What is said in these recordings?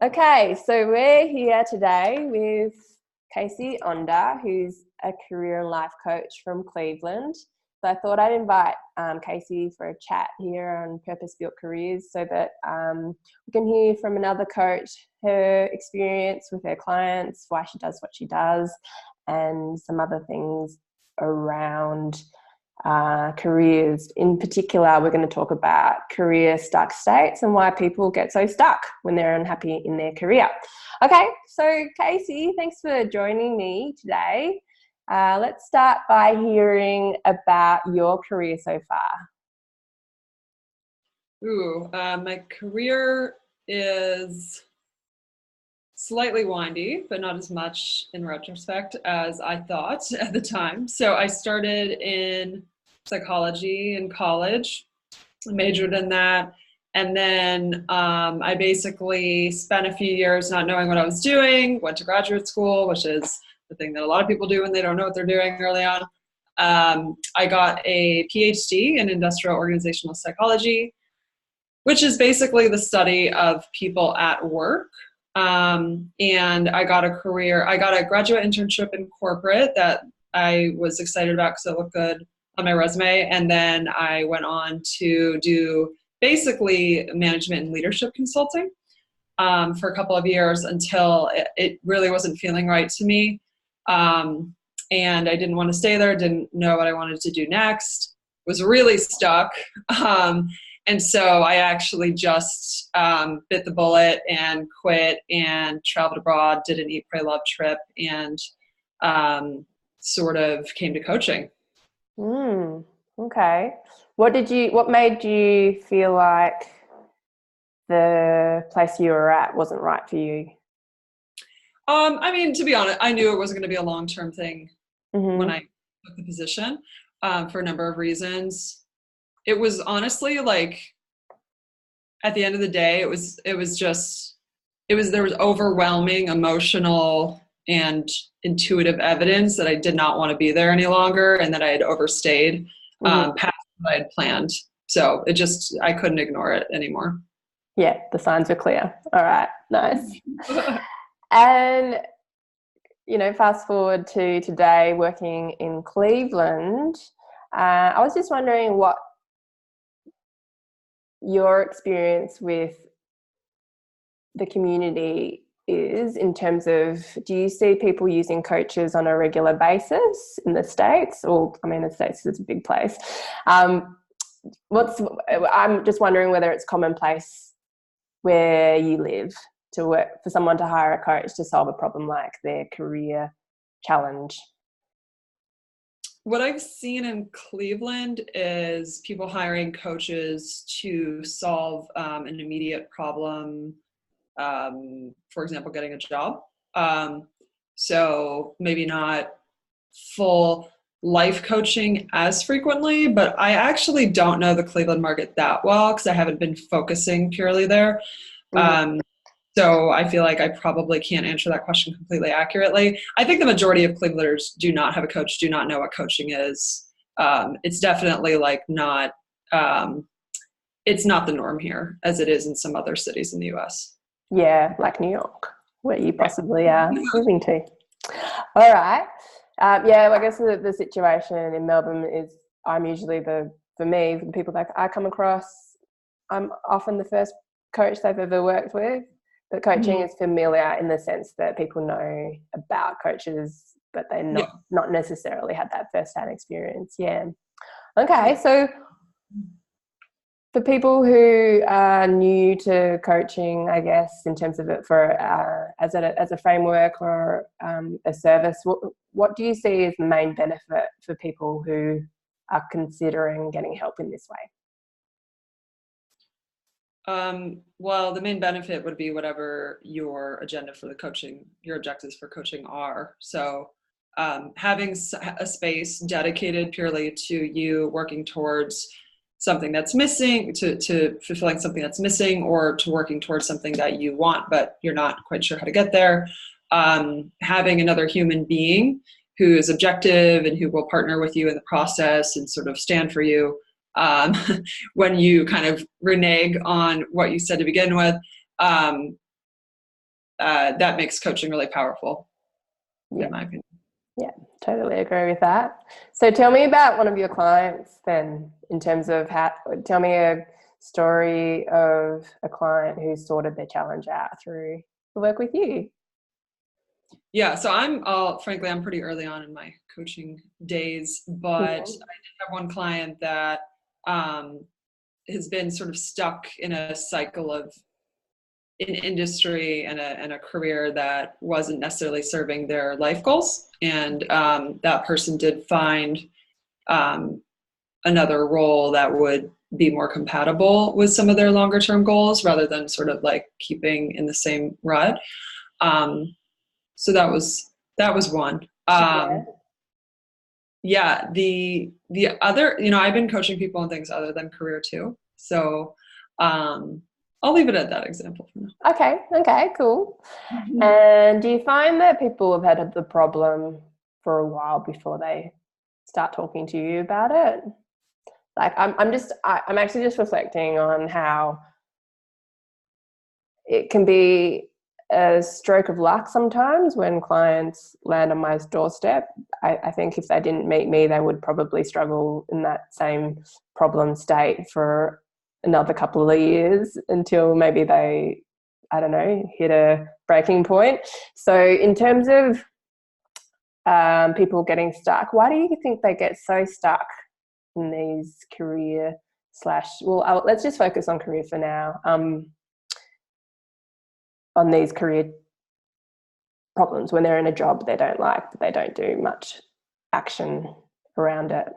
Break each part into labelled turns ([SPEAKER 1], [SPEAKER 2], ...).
[SPEAKER 1] Okay, so we're here today with Casey Onder, who's a career and life coach from Cleveland. So I thought I'd invite Casey for a chat here on Purpose Built Careers so that we can hear from another coach her experience with her clients, why she does what she does, and some other things around careers. In particular, we're going to talk about career stuck states and why people get so stuck when they're unhappy in their career. Okay, so Casey, thanks for joining me today. Let's start by hearing about your career so far.
[SPEAKER 2] My career is slightly windy, but not as much in retrospect as I thought at the time. So I started in psychology in college, majored in that. And then I basically spent a few years not knowing what I was doing, went to graduate school, which is the thing that a lot of people do when they don't know what they're doing early on. I got a PhD in industrial organizational psychology, which is basically the study of people at work. And I got a graduate internship in corporate that I was excited about because it looked good on my resume. And then I went on to do basically management and leadership consulting for a couple of years until it really wasn't feeling right to me. And I didn't want to stay there, didn't know what I wanted to do next, was really stuck. And so I actually just bit the bullet and quit and traveled abroad, did an Eat, Pray, Love trip, and sort of came to coaching.
[SPEAKER 1] Okay. What made you feel like the place you were at wasn't right for you?
[SPEAKER 2] To be honest, I knew it wasn't going to be a long-term thing when I took the position for a number of reasons. It was honestly like, at the end of the day, there was overwhelming emotional and intuitive evidence that I did not want to be there any longer and that I had overstayed past what I had planned. So I couldn't ignore it anymore.
[SPEAKER 1] Yeah, the signs were clear. All right, nice. And, fast forward to today working in Cleveland, I was just wondering what your experience with the community is in terms of, do you see people using coaches on a regular basis in the States? The States is a big place. I'm just wondering whether it's commonplace where you live to work for someone to hire a coach to solve a problem like their career challenge.
[SPEAKER 2] What I've seen in Cleveland is people hiring coaches to solve an immediate problem, for example, getting a job. So maybe not full life coaching as frequently, but I actually don't know the Cleveland market that well because I haven't been focusing purely there. So I feel like I probably can't answer that question completely accurately. I think the majority of Clevelanders do not have a coach, do not know what coaching is. It's definitely it's not the norm here as it is in some other cities in the US.
[SPEAKER 1] Yeah, like New York, where you possibly are moving to. All right. I guess the situation in Melbourne is I'm usually the people that I come across, I'm often the first coach they've ever worked with. But coaching is familiar in the sense that people know about coaches, but they not necessarily had that first-hand experience. Yeah. Okay, so for people who are new to coaching, I guess, in terms of it for as a framework or a service, what do you see as the main benefit for people who are considering getting help in this way?
[SPEAKER 2] Well, the main benefit would be whatever your agenda for your objectives for coaching are. So having a space dedicated purely to you working towards something that's missing, to fulfilling something that's missing, or to working towards something that you want, but you're not quite sure how to get there. Having another human being who is objective and who will partner with you in the process and sort of stand for you when you kind of renege on what you said to begin with. that makes coaching really powerful,
[SPEAKER 1] Yeah.
[SPEAKER 2] in my opinion.
[SPEAKER 1] Yeah, totally agree with that. So tell me about one of your clients then, in terms of tell me a story of a client who sorted their challenge out through the work with you.
[SPEAKER 2] Yeah, so frankly, I'm pretty early on in my coaching days, but I did have one client that has been sort of stuck in a cycle of an industry and a career that wasn't necessarily serving their life goals. And that person did find another role that would be more compatible with some of their longer term goals rather than sort of like keeping in the same rut. So that was one. Yeah, the other, I've been coaching people on things other than career too. So I'll leave it at that example for now.
[SPEAKER 1] Okay, cool. And do you find that people have had the problem for a while before they start talking to you about it? Like I'm actually just reflecting on how it can be a stroke of luck sometimes when clients land on my doorstep. I think if they didn't meet me, they would probably struggle in that same problem state for another couple of years until maybe they, I don't know, hit a breaking point. So in terms of people getting stuck, why do you think they get so stuck in these career let's just focus on career for now, on these career problems when they're in a job they don't like, but they don't do much action around it?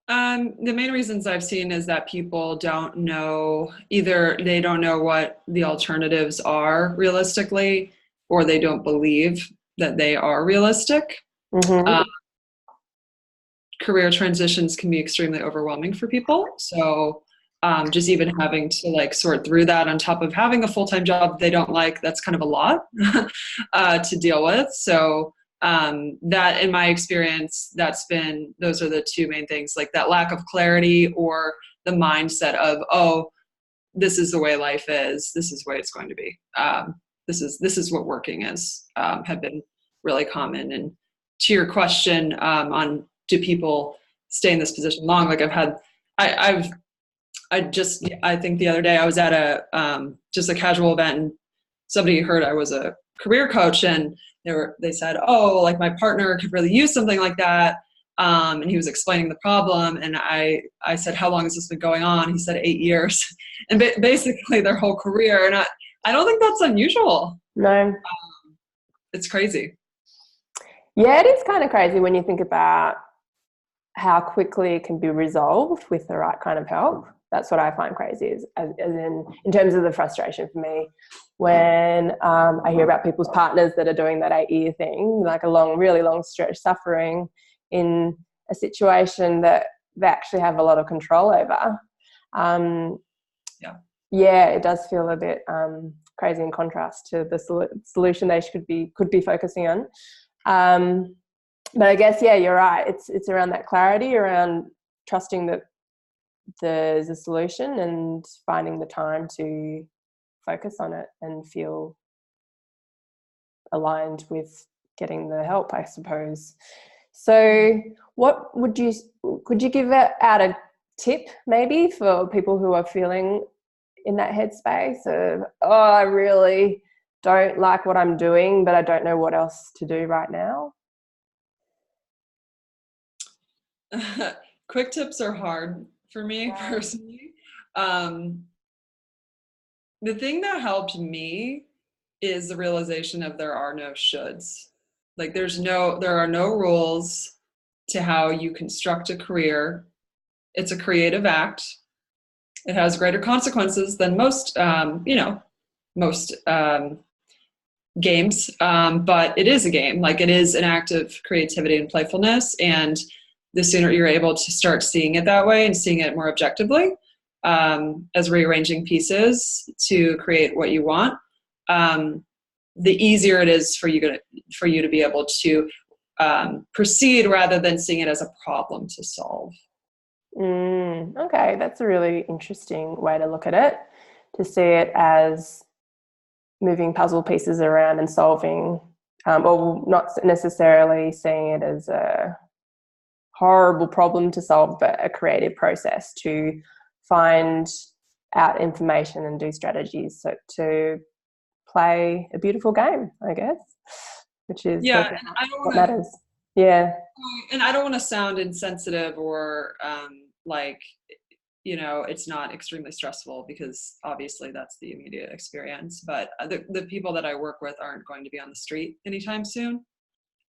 [SPEAKER 2] The main reasons I've seen is that people don't know, either they don't know what the alternatives are realistically, or they don't believe that they are realistic. Career transitions can be extremely overwhelming for people. So just even having to like sort through that on top of having a full-time job they don't like, that's kind of a lot to deal with. So that, in my experience, those are the two main things, like that lack of clarity or the mindset of, oh, this is the way life is, this is the way it's going to be. This is what working is, have been really common. And to your question on do people stay in this position long? Like I think the other day I was at just a casual event and somebody heard I was a career coach and they said, oh, like my partner could really use something like that. And he was explaining the problem. And I said, how long has this been going on? He said 8 years, and basically their whole career. And I don't think that's unusual.
[SPEAKER 1] No.
[SPEAKER 2] It's crazy.
[SPEAKER 1] Yeah, it is kind of crazy when you think about how quickly it can be resolved with the right kind of help. That's what I find crazy, as in terms of the frustration for me when I hear about people's partners that are doing that 8-year thing, like a really long stretch, suffering in a situation that they actually have a lot of control over. Yeah, it does feel a bit crazy in contrast to the solution they could be focusing on. But I guess, yeah, you're right. It's around that clarity, around trusting that there's a solution and finding the time to focus on it and feel aligned with getting the help, I suppose. So what could you give out a tip maybe for people who are feeling in that headspace of, oh, I really don't like what I'm doing, but I don't know what else to do right now?
[SPEAKER 2] Quick tips are hard for me personally. The thing that helped me is the realization of there are no shoulds. Like there are no rules to how you construct a career. It's a creative act. It has greater consequences than most games, but it is a game. Like it is an act of creativity and playfulness. And the sooner you're able to start seeing it that way and seeing it more objectively, as rearranging pieces to create what you want, the easier it is for you to be able to proceed rather than seeing it as a problem to solve.
[SPEAKER 1] Okay, that's a really interesting way to look at it, to see it as moving puzzle pieces around and solving, or not necessarily seeing it as a horrible problem to solve, but a creative process to find out information and do strategies so to play a beautiful game, I guess, which is
[SPEAKER 2] Yeah, and I don't
[SPEAKER 1] what
[SPEAKER 2] want
[SPEAKER 1] matters. Yeah.
[SPEAKER 2] and I don't want to sound insensitive or like, it's not extremely stressful, because obviously that's the immediate experience. But the people that I work with aren't going to be on the street anytime soon.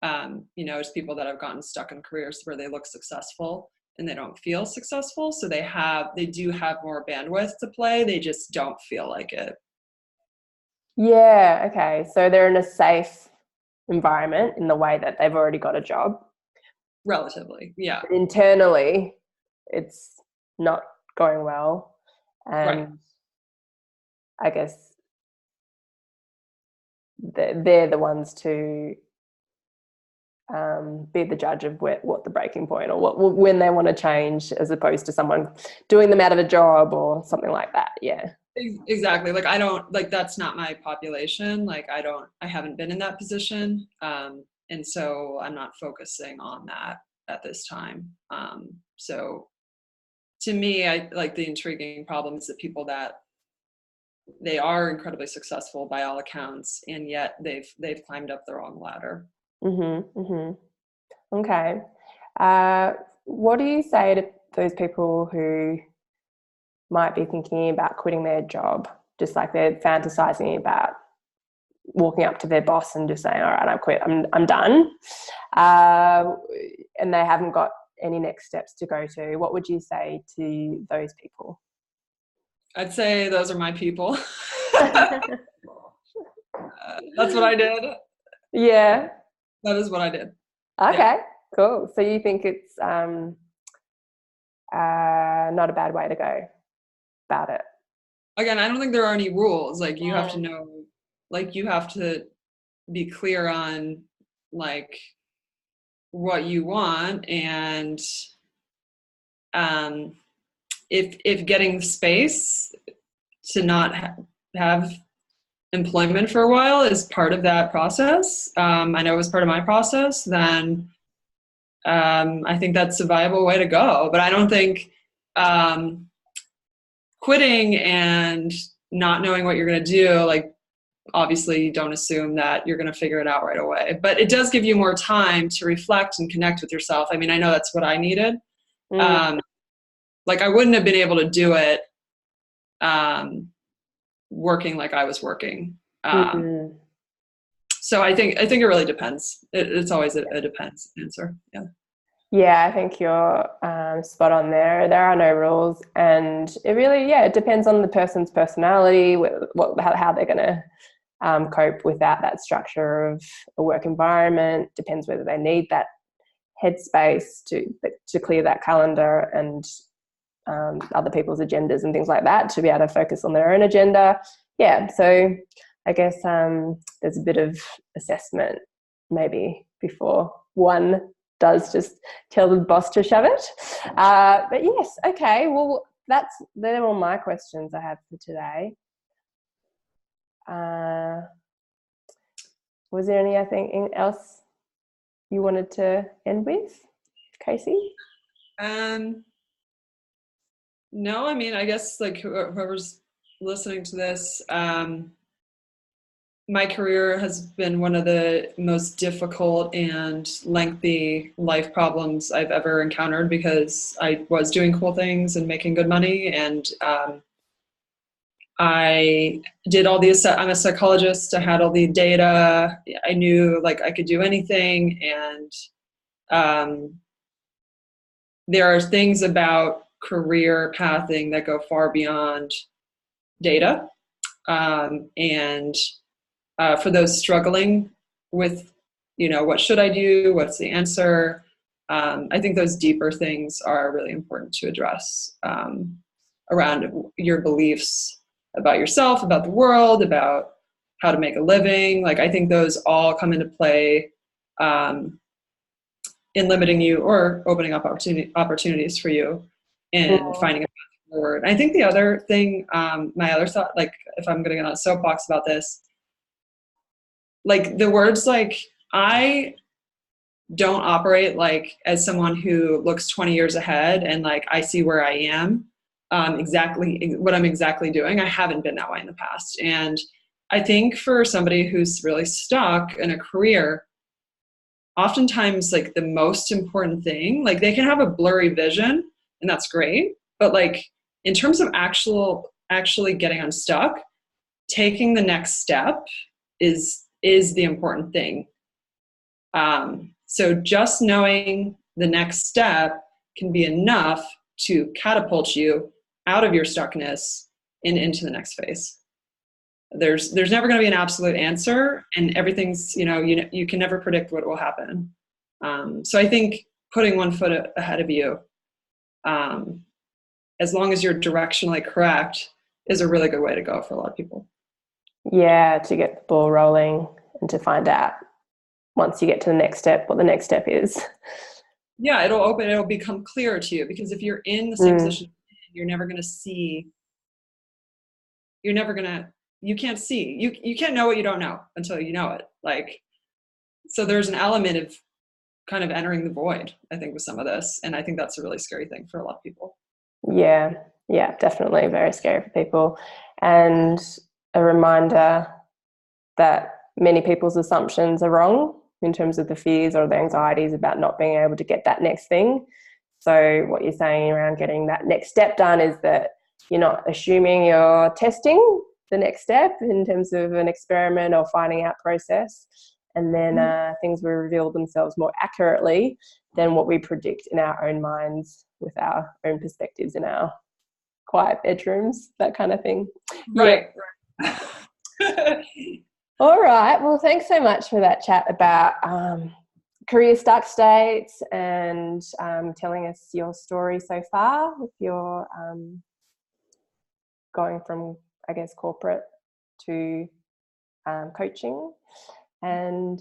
[SPEAKER 2] It's people that have gotten stuck in careers where they look successful and they don't feel successful. So they do have more bandwidth to play. They just don't feel like it.
[SPEAKER 1] Yeah. Okay. So they're in a safe environment in the way that they've already got a job.
[SPEAKER 2] Relatively. Yeah.
[SPEAKER 1] But internally, it's not going well. And
[SPEAKER 2] Right.
[SPEAKER 1] I guess they're the ones to be the judge of what the breaking point or when they want to change, as opposed to someone doing them out of a job or something like that. Yeah.
[SPEAKER 2] Exactly. Like, I don't, like, that's not my population. Like, I haven't been in that position. And so I'm not focusing on that at this time. So to me, I like the intriguing problem is that people that they are incredibly successful by all accounts, and yet they've climbed up the wrong ladder.
[SPEAKER 1] Mm-hmm, mm-hmm. Okay. What do you say to those people who might be thinking about quitting their job, just like they're fantasizing about walking up to their boss and just saying, all right, I quit, I'm done, and they haven't got any next steps to go to? What would you say to those people?
[SPEAKER 2] I'd say those are my people. That's what I did.
[SPEAKER 1] Yeah.
[SPEAKER 2] That is what I did.
[SPEAKER 1] Okay,
[SPEAKER 2] Yeah.
[SPEAKER 1] cool. So you think it's not a bad way to go about it?
[SPEAKER 2] Again, I don't think there are any rules. Like, you have to know, like, you have to be clear on, like, what you want. And if getting space to not have employment for a while is part of that process, I know it was part of my process, then I think that's a viable way to go. But I don't think quitting and not knowing what you're going to do, like, obviously you don't assume that you're going to figure it out right away, but it does give you more time to reflect and connect with yourself. I mean, I know that's what I needed. Like, I wouldn't have been able to do it working like I was working. So I think it really depends. It's always a depends answer. Yeah.
[SPEAKER 1] Yeah, I think you're spot on there. There are no rules, and it really, it depends on the person's personality, how they're going to cope without that structure of a work environment. Depends whether they need that headspace to clear that calendar and other people's agendas and things like that, to be able to focus on their own agenda. Yeah, so I guess there's a bit of assessment maybe before one does just tell the boss to shove it. But yes, okay, well, they're all my questions I have for today. Was there anything else you wanted to end with, Casey?
[SPEAKER 2] No, I mean, I guess, like, whoever's listening to this, my career has been one of the most difficult and lengthy life problems I've ever encountered, because I was doing cool things and making good money. And I did all these, I'm a psychologist. I had all the data. I knew, like, I could do anything. And there are things about career pathing that go far beyond data. And for those struggling with, what should I do? What's the answer? I think those deeper things are really important to address, around your beliefs about yourself, about the world, about how to make a living. Like, I think those all come into play in limiting you or opening up opportunities for you and finding a path forward. I think the other thing, my other thought, like, if I'm going to get on a soapbox about this, like the words, like I don't operate like as someone who looks 20 years ahead and like I see where I am, exactly what I'm exactly doing. I haven't been that way in the past. And I think for somebody who's really stuck in a career, oftentimes like the most important thing, like they can have a blurry vision and that's great, but like in terms of actually getting unstuck, taking the next step is the important thing. So just knowing the next step can be enough to catapult you out of your stuckness and into the next phase. There's never going to be an absolute answer, and everything's, you can never predict what will happen. So I think putting one foot ahead of you, as long as you're directionally correct, is a really good way to go for a lot of people.
[SPEAKER 1] Yeah, to get the ball rolling and to find out once you get to the next step what the next step is.
[SPEAKER 2] Yeah, it'll become clearer to you, because if you're in the same position, you're never going to see. You can't see. You can't know what you don't know until you know it. Like, so there's an element of kind of entering the void, I think, with some of this. And I think that's a really scary thing for a lot of people.
[SPEAKER 1] Yeah, definitely very scary for people. And a reminder that many people's assumptions are wrong in terms of the fears or the anxieties about not being able to get that next thing. So what you're saying around getting that next step done is that you're not assuming you're testing the next step in terms of an experiment or finding out process, and then things will reveal themselves more accurately than what we predict in our own minds with our own perspectives in our quiet bedrooms, that kind of thing.
[SPEAKER 2] Right.
[SPEAKER 1] Yeah. All right. Well, thanks so much for that chat about career stuck states and telling us your story so far with your going from, I guess, corporate to coaching. And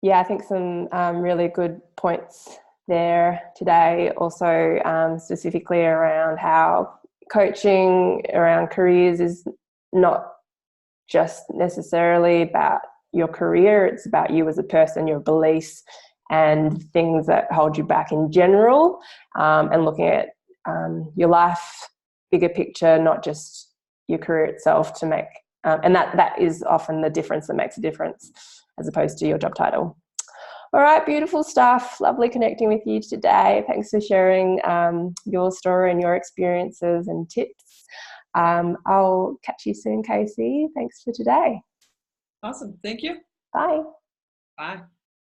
[SPEAKER 1] yeah, I think some really good points there today. Also, specifically around how coaching around careers is not just necessarily about your career. It's about you as a person, your beliefs, and things that hold you back in general, and looking at your life, bigger picture, not just your career itself, to make and that is often the difference that makes a difference, as opposed to your job title. All right, beautiful stuff. Lovely connecting with you today. Thanks for sharing your story and your experiences and tips. I'll catch you soon, Casey. Thanks for today.
[SPEAKER 2] Awesome. Thank you.
[SPEAKER 1] Bye.
[SPEAKER 2] Bye.